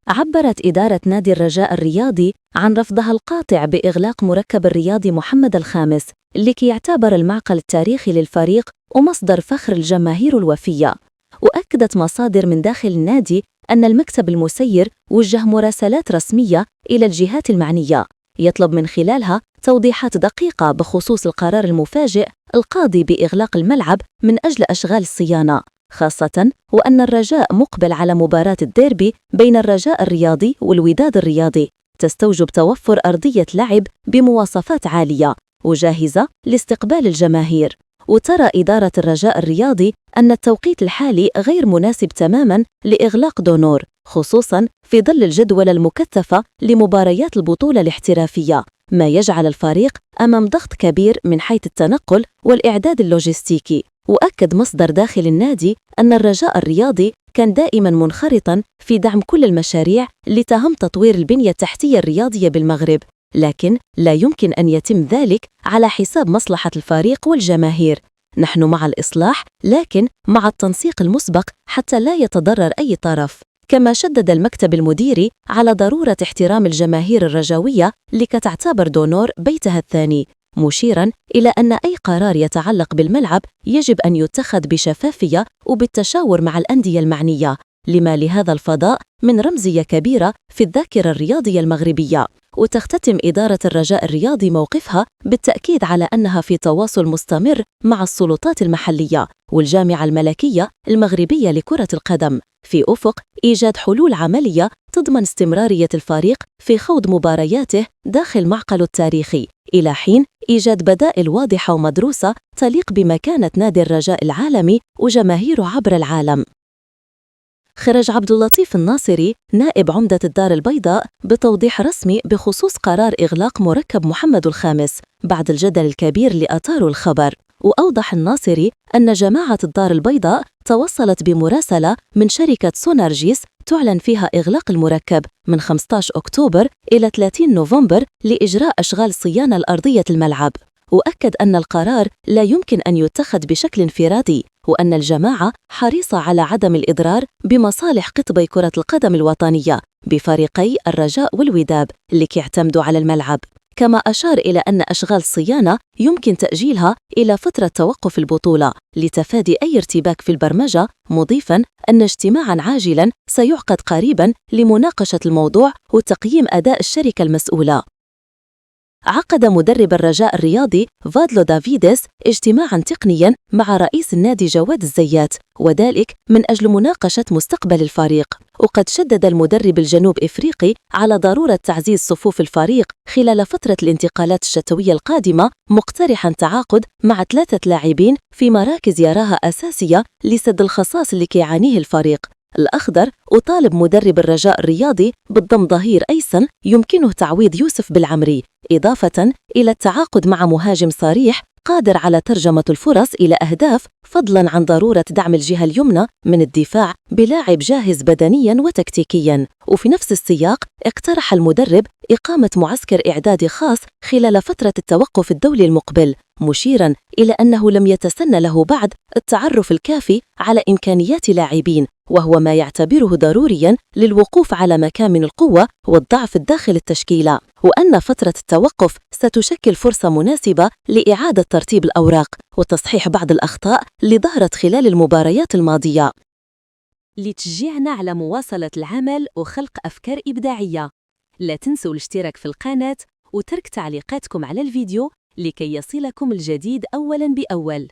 عبرت إدارة نادي الرجاء الرياضي عن رفضها القاطع بإغلاق مركب الرياضي محمد الخامس، اللي يعتبر المعقل التاريخي للفريق ومصدر فخر الجماهير الوفية. وأكدت مصادر من داخل النادي أن المكتب المسير وجه مراسلات رسمية إلى الجهات المعنية يطلب من خلالها توضيحات دقيقة بخصوص القرار المفاجئ القاضي بإغلاق الملعب من أجل أشغال الصيانة، خاصة وأن الرجاء مقبل على مباراة الديربي بين الرجاء الرياضي والوداد الرياضي تستوجب توفر أرضية لعب بمواصفات عالية وجاهزة لاستقبال الجماهير. وترى إدارة الرجاء الرياضي أن التوقيت الحالي غير مناسب تماماً لإغلاق دونور، خصوصاً في ظل الجدول المكثفة لمباريات البطولة الاحترافية، ما يجعل الفريق أمام ضغط كبير من حيث التنقل والإعداد اللوجستيكي. وأكد مصدر داخل النادي أن الرجاء الرياضي كان دائماً منخرطاً في دعم كل المشاريع اللي تهم تطوير البنية التحتية الرياضية بالمغرب، لكن لا يمكن أن يتم ذلك على حساب مصلحة الفريق والجماهير. نحن مع الإصلاح، لكن مع التنسيق المسبق حتى لا يتضرر أي طرف. كما شدد المكتب المديري على ضرورة احترام الجماهير الرجاوية لكي تعتبر دونور بيتها الثاني، مشيراً إلى أن أي قرار يتعلق بالملعب يجب أن يتخذ بشفافية وبالتشاور مع الأندية المعنية، لما لهذا الفضاء من رمزية كبيرة في الذاكرة الرياضية المغربية. وتختتم إدارة الرجاء الرياضي موقفها بالتأكيد على أنها في تواصل مستمر مع السلطات المحلية والجامعة الملكية المغربية لكرة القدم في أفق إيجاد حلول عملية تضمن استمرارية الفريق في خوض مبارياته داخل معقله التاريخي، إلى حين إيجاد بدائل واضحة ومدروسة تليق بمكانة نادي الرجاء العالمي وجماهيره عبر العالم. خرج عبد اللطيف الناصري نائب عمدة الدار البيضاء بتوضيح رسمي بخصوص قرار إغلاق مركب محمد الخامس بعد الجدل الكبير اللي أثاره الخبر. وأوضح الناصري أن جماعة الدار البيضاء توصلت بمراسلة من شركة سونارجيس تعلن فيها إغلاق المركب من 15 أكتوبر إلى 30 نوفمبر لإجراء أشغال صيانة الأرضية الملعب. وأكد أن القرار لا يمكن أن يتخذ بشكل انفرادي، وأن الجماعة حريصة على عدم الإضرار بمصالح قطبي كرة القدم الوطنية بفريقي الرجاء والوداد اللي يعتمدوا على الملعب. كما أشار إلى أن أشغال الصيانة يمكن تأجيلها إلى فترة توقف البطولة لتفادي أي ارتباك في البرمجة، مضيفاً أن اجتماعاً عاجلاً سيعقد قريباً لمناقشة الموضوع وتقييم أداء الشركة المسؤولة. عقد مدرب الرجاء الرياضي فادلو دافيدس اجتماعاً تقنياً مع رئيس النادي جواد الزيات، وذلك من أجل مناقشة مستقبل الفريق. وقد شدد المدرب الجنوب إفريقي على ضرورة تعزيز صفوف الفريق خلال فترة الانتقالات الشتوية القادمة، مقترحاً تعاقد مع 3 لاعبين في مراكز يراها أساسية لسد الخصاص اللي يعانيه الفريق الأخضر. وطالب مدرب الرجاء الرياضي بالضم ظهير أيسن يمكنه تعويض يوسف بالعمري، إضافة إلى التعاقد مع مهاجم صريح قادر على ترجمة الفرص إلى أهداف، فضلاً عن ضرورة دعم الجهة اليمنى من الدفاع بلاعب جاهز بدنياً وتكتيكياً. وفي نفس السياق اقترح المدرب إقامة معسكر إعدادي خاص خلال فترة التوقف الدولي المقبل، مشيراً إلى أنه لم يتسنى له بعد التعرف الكافي على إمكانيات لاعبين، وهو ما يعتبره ضرورياً للوقوف على مكامن القوة والضعف الداخل التشكيلة، وأن فترة التوقف ستشكل فرصة مناسبة لإعادة ترتيب الأوراق وتصحيح بعض الأخطاء اللي ظهرت خلال المباريات الماضية. لتشجيعنا على مواصلة العمل وخلق أفكار إبداعية، لا تنسوا الاشتراك في القناة وترك تعليقاتكم على الفيديو لكي يصلكم الجديد أولاً بأول.